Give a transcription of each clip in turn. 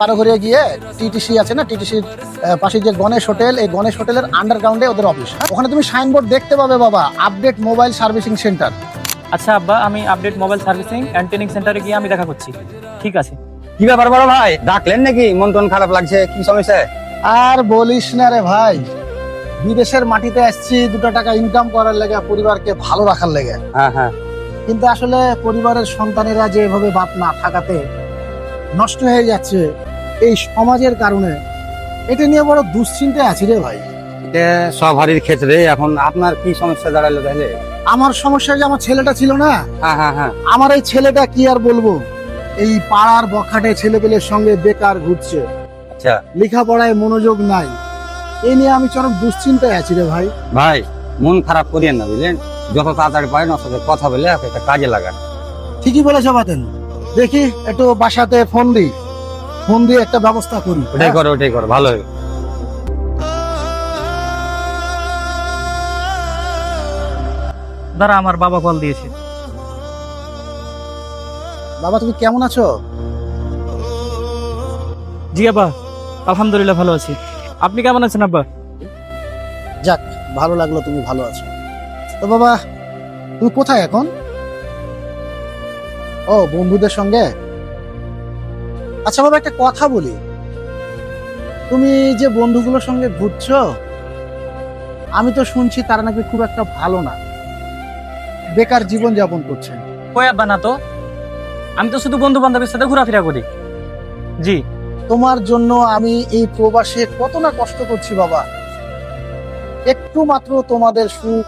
পারঘরিয়া গিয়ে টিটিসি আছে না, টিটিসির পাশে যে গণেশ হোটেল, এই গণেশ হোটেলের আন্ডারগ্রাউন্ডে ওদের অফিস। ওখানে তুমি সাইনবোর্ড দেখতে পাবে বাবা, আপডেট মোবাইল সার্ভিসিং সেন্টার। আচ্ছা আব্বা, আমি update mobile servicing and training সেন্টারে গিয়ে আমি দেখা করছি। ঠিক আছে। কি ব্যাপার বড় ভাই, ডাকলেন নাকি? মন টন খারাপ লাগছে, কি সমস্যা? আর বলিস না রে ভাই, বিদেশের মাটিতে আসছি 2 টাকা ইনকাম করার লেগে, পরিবারকে ভালো রাখার লেগে। হ্যাঁ, কিন্তু আসলে পরিবারের সন্তানেরা যে এভাবে বাপ না থাকাতে নষ্ট হয়ে যাচ্ছে এই সমাজের কারণে, এটা নিয়ে বড় দুশ্চিন্তায় আছি রে ভাই। এটা সবারই ক্ষেত্রে। এখন আপনার কি সমস্যা দাঁড়ালো তাহলে? আমার সমস্যা যে আমার ছেলেটা ছিল না, হ্যাঁ, আমার এই ছেলেটা কি আর বলবো, এই পাড়ার বখাটে ছেলেপেলের সঙ্গে বেকার ঘুরছে, আচ্ছা লেখাপড়ায় মনোযোগ নাই। এই নিয়ে আমি চরম দুশ্চিন্তায় আছি রে ভাই। ভাই, মন খারাপ করিয়েন না, বুঝলেন? যত তাড়াতাড়ি পারেন ওর সাথে কথা বলে একটা কাজে লাগান। ঠিকই বলেছ বাতেন, দেখি একটু বাসাতে ফোন দিয়ে একটা ব্যবস্থা করি। ওটাই করো, ভালো হবে। দাঁড়া, আমার বাবা কল দিয়েছে। বাবা, তুমি কেমন আছো? জি আব্বা, আলহামদুলিল্লাহ ভালো আছি। আপনি কেমন আছেন আব্বা? যাক, ভালো লাগলো তুমি ভালো আছো। তো বাবা, তুমি কোথায় এখন? ও, বন্ধুদের সঙ্গে। আচ্ছা বাবা, একটা কথা বলি, তুমি যে বন্ধুগুলোর সঙ্গে ঘুরছো, আমি তো শুনছি তারা নাকি খুব একটা ভালো না, বেকার জীবন যাপন করছে। কই আব্বা, না তো, আমি তো শুধু বন্ধু বান্ধবের সাথে ঘোরাফেরা করি। জি। তোমার জন্য আমি এই প্রবাসে কত না কষ্ট করছি বাবা, একটু মাত্র তোমাদের সুখ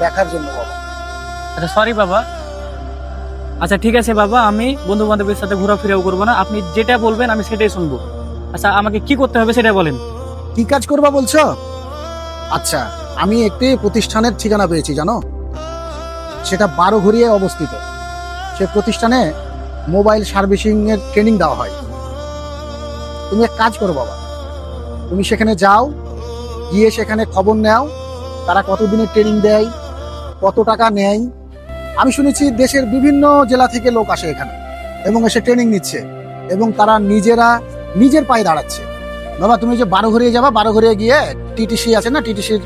দেখার জন্য বাবা। আচ্ছা সরি বাবা। আচ্ছা ঠিক আছে বাবা, আমি বন্ধু বান্ধবের সাথে ঘোরাফেরাও করবো না, আপনি যেটা বলবেন আমি সেটাই শুনবো। আচ্ছা আমাকে কি করতে হবে সেটা বলেন। কি কাজ করবা বলছো? আচ্ছা, আমি একটি প্রতিষ্ঠানের ঠিকানা পেয়েছি জানো, সেটা বারোঘরিয়ায় অবস্থিত। সে প্রতিষ্ঠানে মোবাইল সার্ভিসিং এর ট্রেনিং দেওয়া হয়। তুমি এক কাজ করো বাবা, তুমি সেখানে যাও, গিয়ে সেখানে খবর নাও তারা কতদিনের ট্রেনিং দেয়, কত টাকা নেয়। আমি শুনেছি দেশের বিভিন্ন জেলা থেকে লোক আসে এখানে এবং এসে ট্রেনিং নিচ্ছে এবং তারা নিজের পায়ে দাঁড়াচ্ছে। বাবা, তুমি যে বারোঘরিয়া যাবা, বারোঘরিয়া গিয়ে টিটিসি আছে না, টিটিসির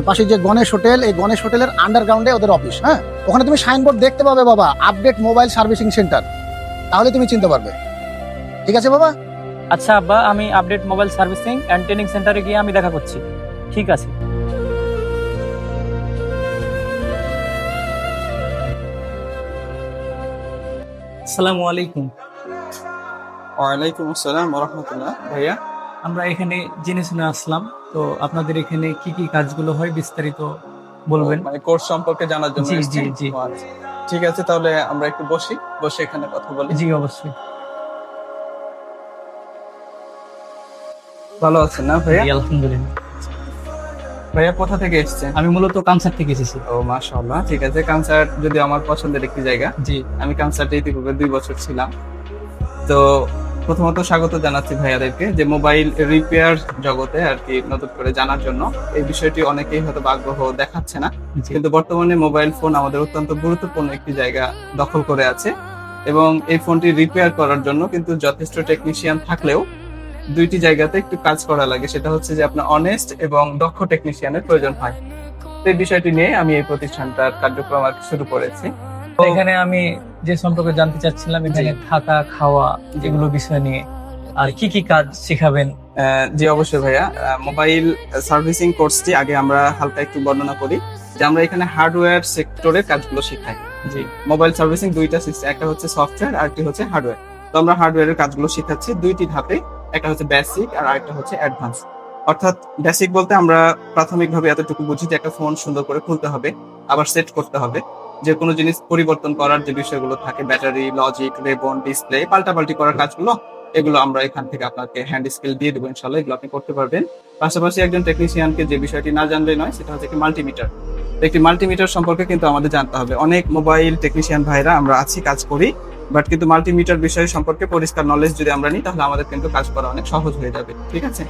পাশে যে গণেশ হোটেল, এই গণেশ হোটেলের আন্ডারগ্রাউন্ডে ওদের অফিস। হ্যাঁ, ওখানে তুমি সাইনবোর্ড দেখতে পাবে বাবা, আপডেট মোবাইল সার্ভিসিং সেন্টার। তাহলে তুমি চিনতে পারবে। ঠিক আছে বাবা? আচ্ছা আব্বা, আমি update mobile servicing and training সেন্টারে গিয়ে আমি দেখা করছি। ঠিক আছে। আসসালামু আলাইকুম। ওয়ালাইকুম আসসালাম ওয়া রাহমাতুল্লাহ। ভাইয়া, আমরা এখানে জেনে শুনে আসলাম, তো আপনাদের এখানে কি কি কাজগুলো হয় বিস্তারিত বলবেন। মানে কোর্স সম্পর্কে জানার জন্য জি, এসেছেন? জি, জি। ও আচ্ছা। ঠিক আছে, তাহলে আমরা একটু বসে এখানে কথা বলি। জি অবশ্যই। ভালো আছেন না ভাইয়া? জি, আলহামদুলিল্লাহ। ভাইয়া কোথা থেকে এসেছেন? আমি মূলত কানসার থেকে এসেছি। ও মাশাআল্লাহ, ঠিক আছে। কানসার যদি আমার পছন্দের একটি জায়গা। জি। আমি কানসার্টে ইতিপূর্বে 2 বছর ছিলাম। তো প্রথমত স্বাগত জানাচ্ছি ভাইয়াদেরকে যে মোবাইল রিপেয়ার জগতে আর কি নতুন করে জানার জন্য। এই বিষয়টি অনেকেই হয়তো আগ্রহ দেখাচ্ছে না, জি। কিন্তু বর্তমানে মোবাইল ফোন আমাদের অত্যন্ত গুরুত্বপূর্ণ একটি জায়গা দখল করে আছে এবং এই ফোনটি রিপেয়ার করার জন্য কিন্তু যথেষ্ট টেকনিশিয়ান থাকলেও 2টি জায়গাতে একটু কাজ করা লাগে। সেটা হচ্ছে যে আপনার অনেস্ট এবং দক্ষ টেকনিশিয়ানের প্রয়োজন হয়। তো এই বিষয়টি নিয়ে আমি এই প্রতিষ্ঠানটার কার্যক্রম আর কি শুরু করেছি। তো এখানে আমি যে সম্পর্কে জানতে চাচ্ছিলাম, এখানে থাকা খাওয়া এগুলো বিষয় নিয়ে, আর কি কি কাজ শেখাবেন। জি অবশ্যই ভাইয়া, মোবাইল সার্ভিসিং কোর্সটি আগে আমরা হালকা একটু বর্ণনা করি যে আমরা এখানে হার্ডওয়্যার সেক্টরের কাজগুলো শেখাই। জি। মোবাইল সার্ভিসিং 2টা সিস্টেম, একটা হচ্ছে সফটওয়্যার আর একটি হচ্ছে হার্ডওয়্যার। তো আমরা হার্ডওয়্যারের কাজগুলো শেখাচ্ছি 2টি ধাপে, একটা হচ্ছে বেসিক আর আরেকটা হচ্ছে অ্যাডভান্স। অর্থাৎ বেসিক বলতে আমরা প্রাথমিকভাবে এতটুকু বুঝি যে একটা ফোন সুন্দর করে খুলতে হবে, আবার সেট করতে হবে, যে কোনো জিনিস পরিবর্তন করার যে বিষয়গুলো থাকে, ব্যাটারি, লজিক, রেবন, ডিসপ্লে পাল্টাপাল্টি করার কাজগুলো, এগুলো আমরা এখান থেকে আপনাকে হ্যান্ড স্কিল দিয়ে দেবো ইনশাল্লাহ, এগুলো আপনি করতে পারবেন। পাশাপাশি একজন টেকনিশিয়ানকে যে বিষয়টি না জানলে নয়, সেটা হচ্ছে একটি মাল্টিমিটার। একটি মাল্টিমিটার সম্পর্কে কিন্তু আমাদের জানতে হবে। অনেক মোবাইল টেকনিশিয়ান ভাইরা আমরা আছি, কাজ করি, বাট কিন্তু মাল্টিমিটার বিষয় সম্পর্কে পরিষ্কার নলেজ যদি আমরা নিই তাহলে আমাদের কিন্তু কাজ করা অনেক সহজ হয়ে যাবে। ঠিক আছে,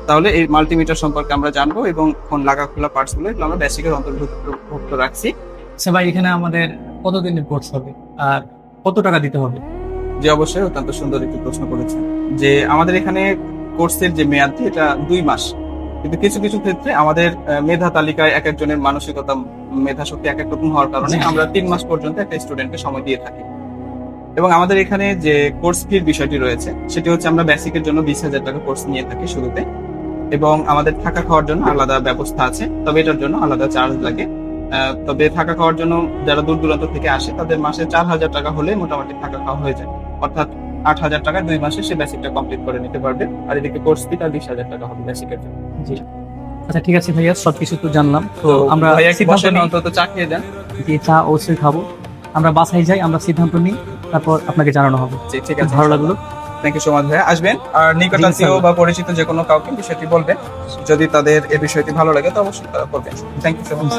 তাহলে এই মাল্টিমিটার সম্পর্কে আমরা জানবো এবং ফোন লাগা খোলা পার্টস গুলো এগুলো আমরা বেসিকের অন্তর্ভুক্ত রাখছি। আচ্ছা ভাই, এখানে আমাদের কতদিনের কোর্স হবে আর কত টাকা দিতে হবে? যে অবশ্যই অত্যন্ত সুন্দর একটি প্রশ্ন করেছেন। যে আমাদের এখানে কোর্সের যে মেয়াদ এটা 2 মাস, কিন্তু কিছু কিছু ক্ষেত্রে আমাদের মেধা তালিকায় এক একজনের মানসিকতা মেধা শক্তি এক এক রকম হওয়ার কারণে আমরা 3 মাস পর্যন্ত একটা স্টুডেন্টকে সময় দিয়ে থাকি। এবং আমাদের এখানে যে কোর্স ফির বিষয়টি রয়েছে সেটি হচ্ছে আমরা বেসিকের জন্য 20,000 টাকা কোর্স নিয়ে থাকি শুরুতে, এবং আমাদের থাকা খাওয়ার জন্য আলাদা ব্যবস্থা আছে, তবে এটার জন্য আলাদা চার্জ লাগে। তবে থাকা খাওয়ার জন্য যারা দূর দূরান্ত থেকে আসে তাদের মাসে 4,000 টাকা হলে মোটামুটি থাকা খাওয়া হয়ে যায়, অর্থাৎ 8,000 টাকা 2 মাসে সে বেসিকটা কমপ্লিট করে নিতে পারবে। আর এদিকে কোর্স ফি তার 20,000 টাকা হবে বেসিকের জন্য। জি। আচ্ছা ঠিক আছে ভাইয়া, সবকিছু তো জানলাম। তো আমরা ভাইয়া একটু সিদ্ধান্ত বসেন, নিই অন্তত চা খেয়ে যান। যে চা অবশ্যই খাবো। আমরা বাসায় যাই, আমরা সিদ্ধান্ত নিই, তারপর আপনাকে জানানো হবে। জি, ঠিক আছে, ভালো লাগলো। থ্যাংক ইউ সো মাচ ভাইয়া। আসবেন আর নিকটাত্মীয় বা পরিচিত যে কোনো কাউকে বিষয়টি বলবেন, যদি তাদের এই বিষয়টি ভালো লাগে তো অবশ্যই তারা করবেন। Thank you so much.